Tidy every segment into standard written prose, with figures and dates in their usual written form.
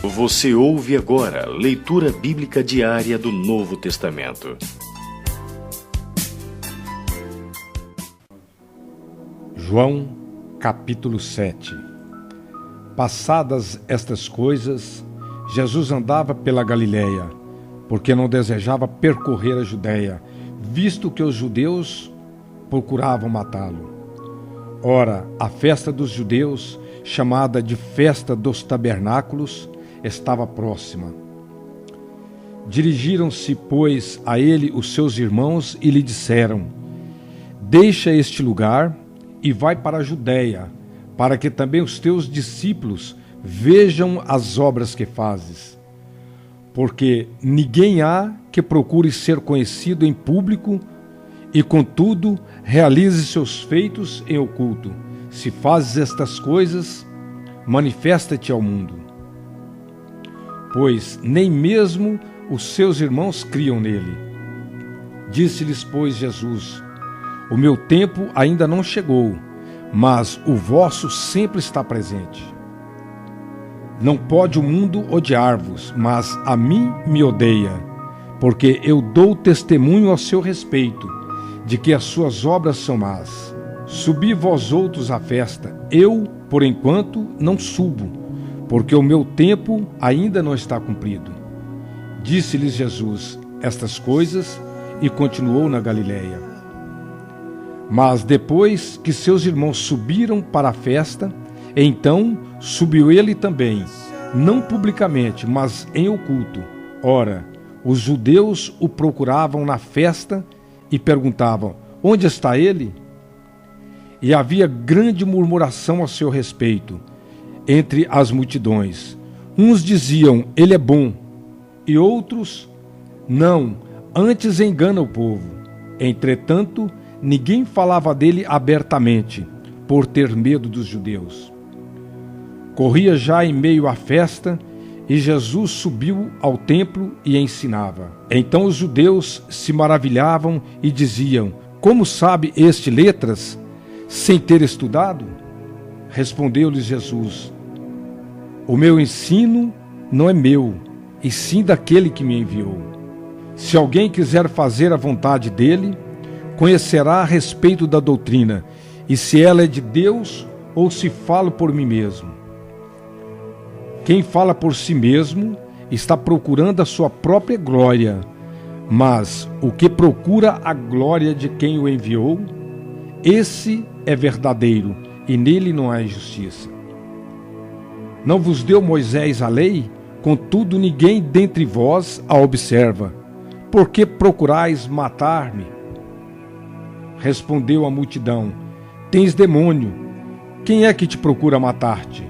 Você ouve agora leitura bíblica diária do Novo Testamento. João, capítulo 7. Passadas estas coisas, Jesus andava pela Galiléia, porque não desejava percorrer a Judéia, visto que os judeus procuravam matá-lo. Ora, a festa dos judeus, chamada de Festa dos Tabernáculos, estava próxima. Dirigiram-se, pois, a ele os seus irmãos e lhe disseram: Deixa este lugar e vai para a Judéia, para que também os teus discípulos vejam as obras que fazes. Porque ninguém há que procure ser conhecido em público e, contudo, realize seus feitos em oculto. Se fazes estas coisas, manifesta-te ao mundo. Pois nem mesmo os seus irmãos criam nele. Disse-lhes, pois, Jesus: O meu tempo ainda não chegou, mas o vosso sempre está presente. Não pode o mundo odiar-vos, mas a mim me odeia, porque eu dou testemunho ao seu respeito, de que as suas obras são más. Subi vós outros à festa, eu, por enquanto, não subo, porque o meu tempo ainda não está cumprido. Disse-lhes Jesus estas coisas e continuou na Galiléia. Mas depois que seus irmãos subiram para a festa, então subiu ele também, não publicamente, mas em oculto. Ora, os judeus o procuravam na festa e perguntavam: Onde está ele? E havia grande murmuração a seu respeito entre as multidões. Uns diziam: Ele é bom, e outros: Não, antes engana o povo. Entretanto, ninguém falava dele abertamente, por ter medo dos judeus. Corria já em meio à festa, e Jesus subiu ao templo e ensinava. Então os judeus se maravilhavam e diziam: Como sabe este letras, sem ter estudado? Respondeu-lhes Jesus: O meu ensino não é meu, e sim daquele que me enviou. Se alguém quiser fazer a vontade dele, conhecerá a respeito da doutrina, e se ela é de Deus ou se falo por mim mesmo. Quem fala por si mesmo está procurando a sua própria glória, mas o que procura a glória de quem o enviou, esse é verdadeiro, e nele não há injustiça. Não vos deu Moisés a lei? Contudo, ninguém dentre vós a observa. Por que procurais matar-me? Respondeu a multidão: Tens demônio. Quem é que te procura matar-te?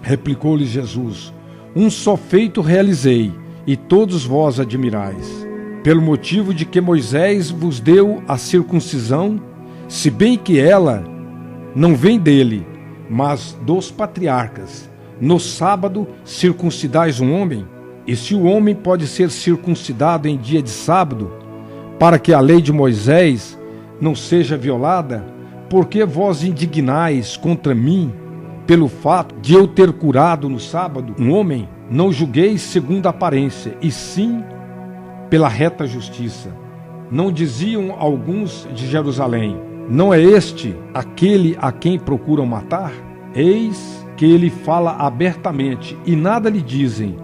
Replicou-lhe Jesus: Um só feito realizei, e todos vós admirais. Pelo motivo de que Moisés vos deu a circuncisão, se bem que ela não vem dele, mas dos patriarcas. No sábado circuncidais um homem? E se o homem pode ser circuncidado em dia de sábado, para que a lei de Moisés não seja violada, por que vós indignais contra mim pelo fato de eu ter curado no sábado um homem? Não julgueis segundo a aparência, e sim pela reta justiça. Não diziam alguns de Jerusalém: Não é este aquele a quem procuram matar? Eis que ele fala abertamente, e nada lhe dizem.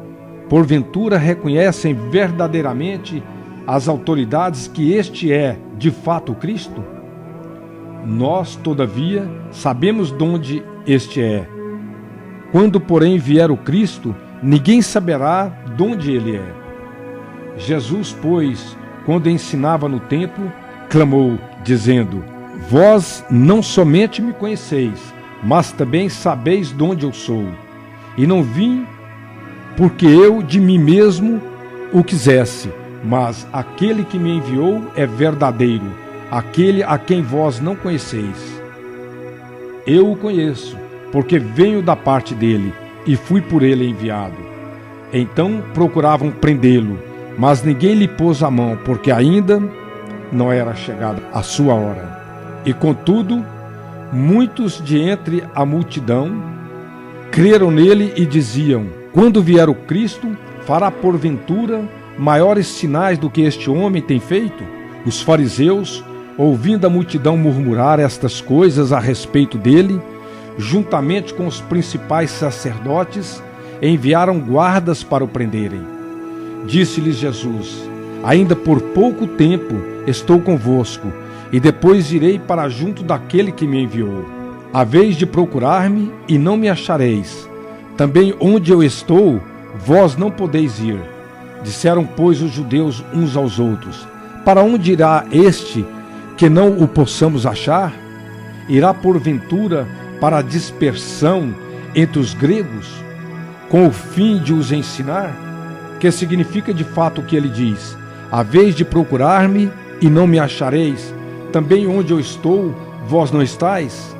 Porventura reconhecem verdadeiramente as autoridades que este é, de fato, o Cristo? Nós, todavia, sabemos de onde este é. Quando, porém, vier o Cristo, ninguém saberá de onde ele é. Jesus, pois, quando ensinava no templo, clamou, dizendo: Vós não somente me conheceis, mas também sabeis de onde eu sou. E não vim porque eu de mim mesmo o quisesse, mas aquele que me enviou é verdadeiro, aquele a quem vós não conheceis. Eu o conheço, porque venho da parte dele, e fui por ele enviado. Então procuravam prendê-lo, mas ninguém lhe pôs a mão, porque ainda não era chegada a sua hora. E contudo, muitos de entre a multidão creram nele e diziam: Quando vier o Cristo, fará porventura maiores sinais do que este homem tem feito? Os fariseus, ouvindo a multidão murmurar estas coisas a respeito dele, juntamente com os principais sacerdotes, enviaram guardas para o prenderem. Disse-lhes Jesus: ainda por pouco tempo estou convosco, e depois irei para junto daquele que me enviou. Haveis de procurar-me e não me achareis. Também onde eu estou, vós não podeis ir. Disseram, pois, os judeus uns aos outros: para onde irá este, que não o possamos achar? Irá porventura para a dispersão entre os gregos, com o fim de os ensinar? Que significa de fato o que ele diz: haveis de procurar-me e não me achareis. Também onde eu estou, vós não estáis?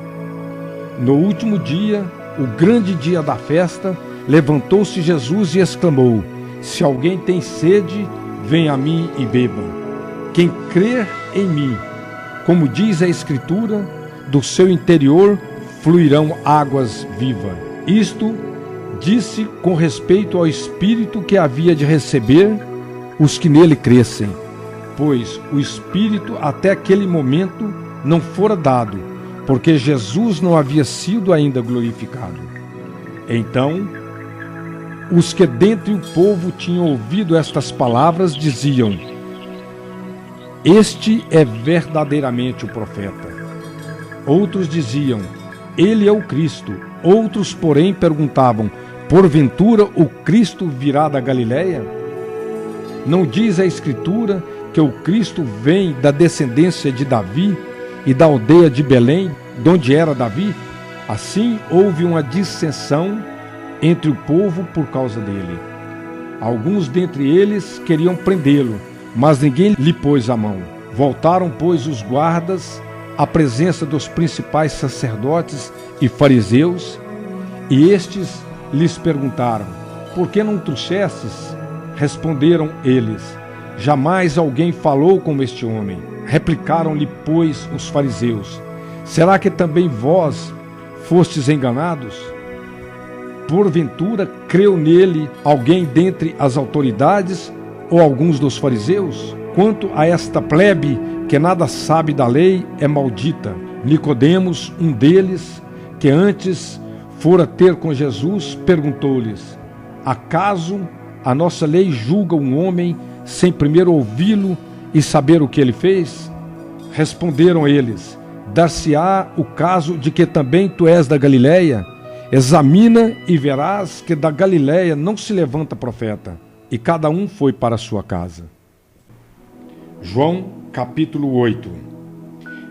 No último dia, o grande dia da festa, levantou-se Jesus e exclamou: se alguém tem sede, venha a mim e beba. Quem crer em mim, como diz a Escritura, do seu interior fluirão águas vivas. Isto disse com respeito ao Espírito que havia de receber os que nele crescem, pois o Espírito até aquele momento não fora dado, porque Jesus não havia sido ainda glorificado. Então, os que dentre o povo tinham ouvido estas palavras diziam: este é verdadeiramente o profeta. Outros diziam: ele é o Cristo. Outros, porém, perguntavam: porventura o Cristo virá da Galileia? Não diz a Escritura que o Cristo vem da descendência de Davi e da aldeia de Belém, de onde era Davi? Assim houve uma dissensão entre o povo por causa dele. Alguns dentre eles queriam prendê-lo, mas ninguém lhe pôs a mão. Voltaram, pois, os guardas à presença dos principais sacerdotes e fariseus, e estes lhes perguntaram: por que não trouxestes? Responderam eles: jamais alguém falou como este homem. Replicaram-lhe, pois, os fariseus: será que também vós fostes enganados? Porventura creu nele alguém dentre as autoridades ou alguns dos fariseus? Quanto a esta plebe que nada sabe da lei, é maldita. Nicodemos, um deles, que antes fora ter com Jesus, perguntou-lhes: acaso a nossa lei julga um homem sem primeiro ouvi-lo e saber o que ele fez? Responderam eles: dar-se-á o caso de que também tu és da Galileia? Examina e verás que da Galileia não se levanta profeta. E cada um foi para a sua casa. João capítulo 8.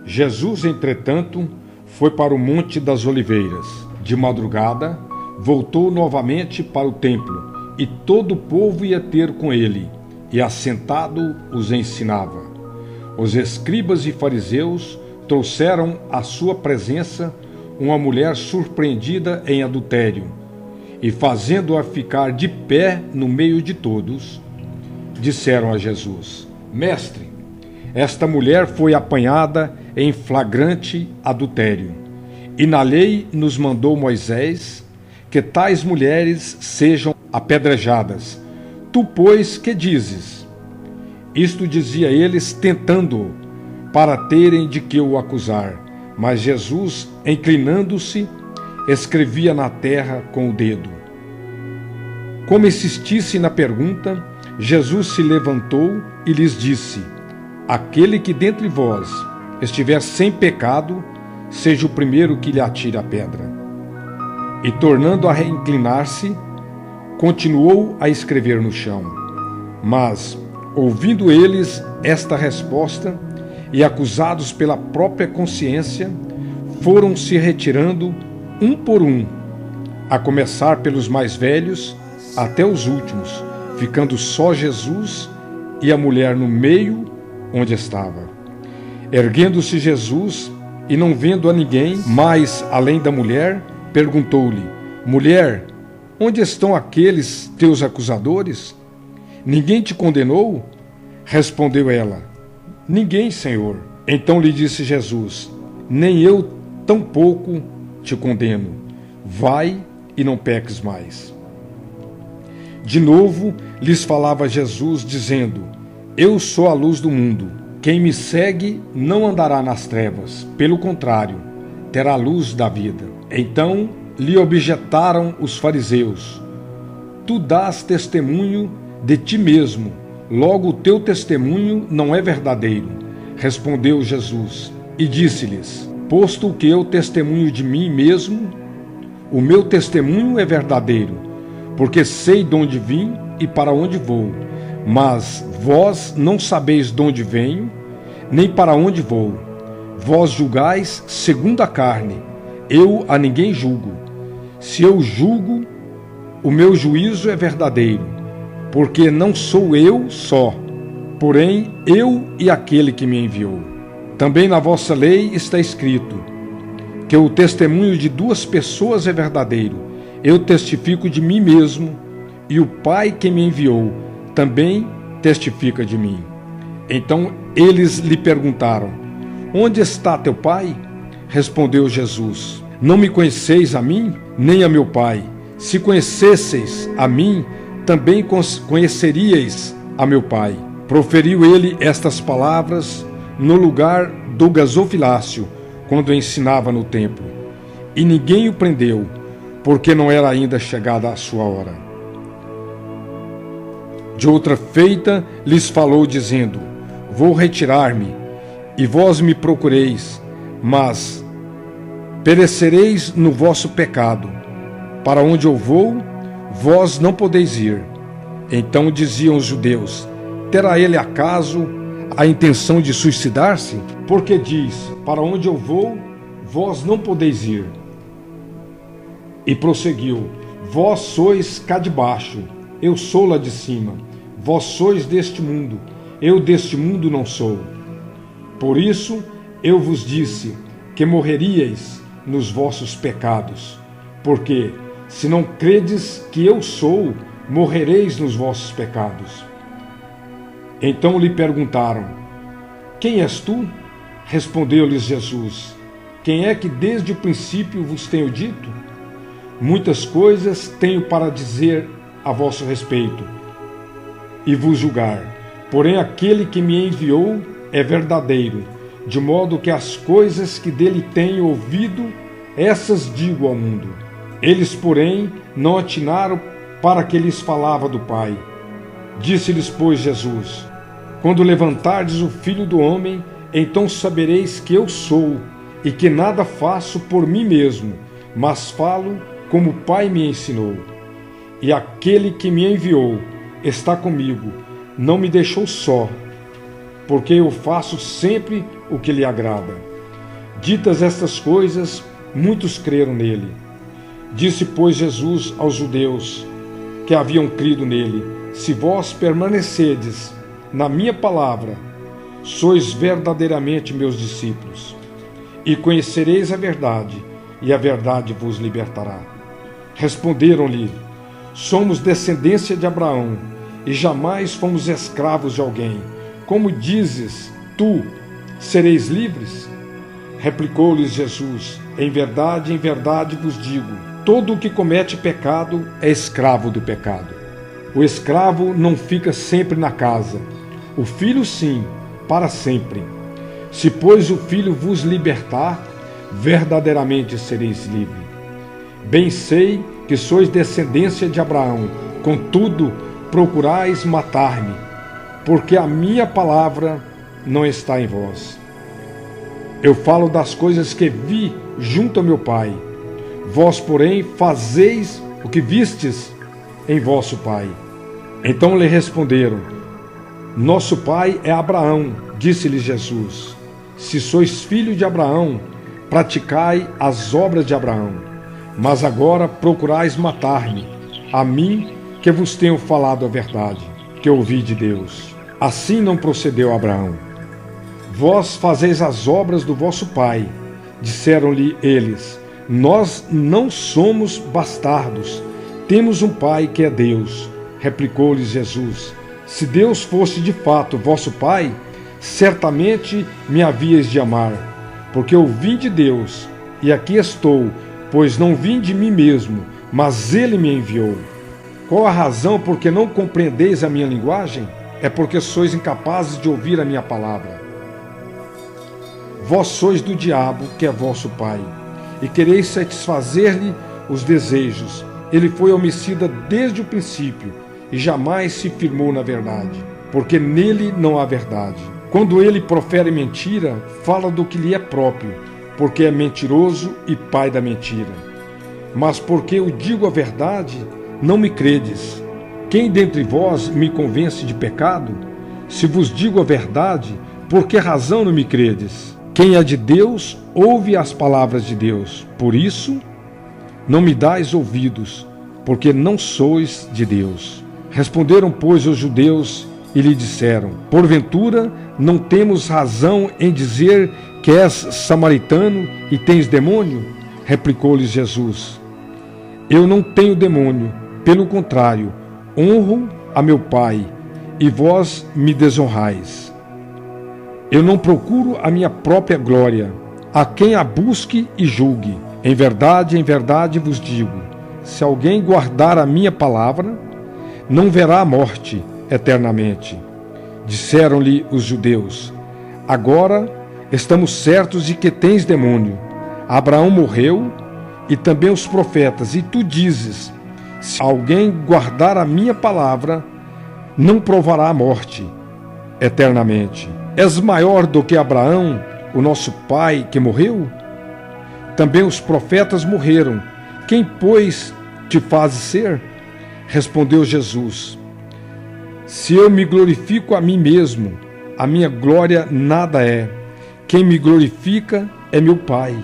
Jesus, entretanto, foi para o Monte das Oliveiras. De madrugada, voltou novamente para o templo, e todo o povo ia ter com ele, e assentado os ensinava. Os escribas e fariseus trouxeram à sua presença uma mulher surpreendida em adultério, e fazendo-a ficar de pé no meio de todos, disseram a Jesus: Mestre, esta mulher foi apanhada em flagrante adultério, e na lei nos mandou Moisés que tais mulheres sejam apedrejadas. Tu, pois, que dizes? Isto dizia eles, tentando-o, para terem de que o acusar. Mas Jesus, inclinando-se, escrevia na terra com o dedo. Como insistisse na pergunta, Jesus se levantou e lhes disse: aquele que dentre vós estiver sem pecado, seja o primeiro que lhe atire a pedra. E tornando a reinclinar-se, continuou a escrever no chão. Mas, ouvindo eles esta resposta, e acusados pela própria consciência, foram se retirando um por um, a começar pelos mais velhos até os últimos, ficando só Jesus e a mulher no meio onde estava. Erguendo-se Jesus e não vendo a ninguém mais além da mulher, perguntou-lhe: mulher, onde estão aqueles teus acusadores? Ninguém te condenou? Respondeu ela: ninguém, Senhor. Então lhe disse Jesus: nem eu tampouco te condeno. Vai e não peques mais. De novo lhes falava Jesus, dizendo: Eu sou a luz do mundo. Quem me segue não andará nas trevas, pelo contrário, terá a luz da vida. Então lhe objetaram os fariseus: Tu dás testemunho de ti mesmo, logo o teu testemunho não é verdadeiro. Respondeu Jesus e disse-lhes: Posto que eu testemunho de mim mesmo, o meu testemunho é verdadeiro, porque sei de onde vim e para onde vou. Mas vós não sabeis de onde venho, nem para onde vou. Vós julgais segundo a carne, eu a ninguém julgo. Se eu julgo, o meu juízo é verdadeiro, porque não sou eu só, porém eu e aquele que me enviou. Também na vossa lei está escrito que o testemunho de duas pessoas é verdadeiro. Eu testifico de mim mesmo, e o Pai que me enviou também testifica de mim. Então eles lhe perguntaram: Onde está teu Pai? Respondeu Jesus: Não me conheceis a mim, nem a meu Pai. Se conhecesseis a mim, também conheceríeis a meu Pai. Proferiu ele estas palavras no lugar do gasofilácio, quando ensinava no templo. E ninguém o prendeu, porque não era ainda chegada a sua hora. De outra feita lhes falou, dizendo: Vou retirar-me, e vós me procureis, mas perecereis no vosso pecado. Para onde eu vou, vós não podeis ir. Então diziam os judeus: Terá ele acaso a intenção de suicidar-se? Porque diz: Para onde eu vou, vós não podeis ir. E prosseguiu: Vós sois cá de baixo, eu sou lá de cima. Vós sois deste mundo, eu deste mundo não sou. Por isso eu vos disse que morreríeis nos vossos pecados, porque se não credes que eu sou, morrereis nos vossos pecados. Então lhe perguntaram: Quem és tu? Respondeu-lhes Jesus: Quem é que desde o princípio vos tenho dito? Muitas coisas tenho para dizer a vosso respeito e vos julgar. Porém aquele que me enviou é verdadeiro, de modo que as coisas que dele tenho ouvido, essas digo ao mundo. Eles, porém, não atinaram para que lhes falava do Pai. Disse-lhes, pois, Jesus: Quando levantardes o Filho do Homem, então sabereis que eu sou, e que nada faço por mim mesmo, mas falo como o Pai me ensinou. E aquele que me enviou está comigo, não me deixou só, porque eu faço sempre o que lhe agrada. Ditas estas coisas, muitos creram nele. Disse, pois, Jesus aos judeus que haviam crido nele: Se vós permanecerdes na minha palavra, sois verdadeiramente meus discípulos, e conhecereis a verdade, e a verdade vos libertará. Responderam-lhe: Somos descendência de Abraão, e jamais fomos escravos de alguém. Como dizes tu, sereis livres? Replicou-lhes Jesus: em verdade vos digo, todo o que comete pecado é escravo do pecado. O escravo não fica sempre na casa, o filho sim, para sempre. Se, pois, o Filho vos libertar, verdadeiramente sereis livres. Bem sei que sois descendência de Abraão, contudo procurais matar-me, porque a minha palavra não está em vós. Eu falo das coisas que vi junto a meu Pai. Vós, porém, fazeis o que vistes em vosso pai. Então lhe responderam: Nosso pai é Abraão. Disse-lhe Jesus: Se sois filho de Abraão, praticai as obras de Abraão. Mas agora procurais matar-me, a mim que vos tenho falado a verdade, que ouvi de Deus. Assim não procedeu Abraão. Vós fazeis as obras do vosso pai. Disseram-lhe eles: Nós não somos bastardos, temos um pai que é Deus. Replicou-lhes Jesus: Se Deus fosse de fato vosso pai, certamente me havíeis de amar, porque eu vim de Deus, e aqui estou, pois não vim de mim mesmo, mas ele me enviou. Qual a razão por que não compreendeis a minha linguagem? É porque sois incapazes de ouvir a minha palavra. Vós sois do diabo, que é vosso pai, e quereis satisfazer-lhe os desejos. Ele foi homicida desde o princípio, e jamais se firmou na verdade, porque nele não há verdade. Quando ele profere mentira, fala do que lhe é próprio, porque é mentiroso e pai da mentira. Mas porque eu digo a verdade, não me credes. Quem dentre vós me convence de pecado? Se vos digo a verdade, por que razão não me credes? Quem é de Deus, ouve as palavras de Deus. Por isso, não me dais ouvidos, porque não sois de Deus. Responderam, pois, os judeus e lhe disseram: porventura, não temos razão em dizer que és samaritano e tens demônio? Replicou-lhes Jesus: eu não tenho demônio, pelo contrário, honro a meu Pai, e vós me desonrais. Eu não procuro a minha própria glória, a quem a busque e julgue. Em verdade vos digo, se alguém guardar a minha palavra, não verá a morte eternamente. Disseram-lhe os judeus: agora estamos certos de que tens demônio. Abraão morreu, e também os profetas, e tu dizes: se alguém guardar a minha palavra, não provará a morte eternamente. És maior do que Abraão, o nosso pai, que morreu? Também os profetas morreram. Quem, pois, te fazes ser? Respondeu Jesus: se eu me glorifico a mim mesmo, a minha glória nada é. Quem me glorifica é meu Pai,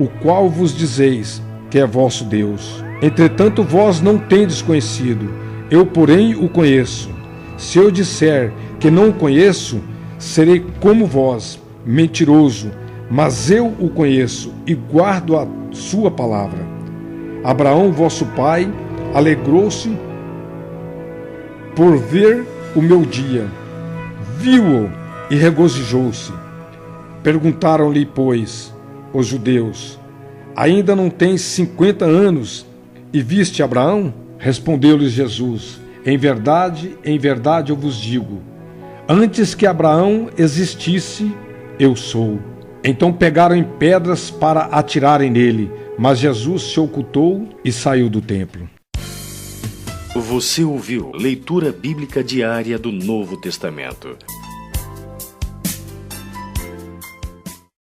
o qual vos dizeis que é vosso Deus. Entretanto, vós não tendes conhecido, eu, porém, o conheço. Se eu disser que não o conheço, serei como vós, mentiroso, mas eu o conheço e guardo a sua palavra. Abraão, vosso pai, alegrou-se por ver o meu dia, viu-o e regozijou-se. Perguntaram-lhe, pois, os judeus: ainda não tens 50 anos e viste Abraão? Respondeu-lhes Jesus: em verdade eu vos digo, antes que Abraão existisse, eu sou. Então pegaram em pedras para atirarem nele, mas Jesus se ocultou e saiu do templo. Você ouviu Leitura Bíblica Diária do Novo Testamento.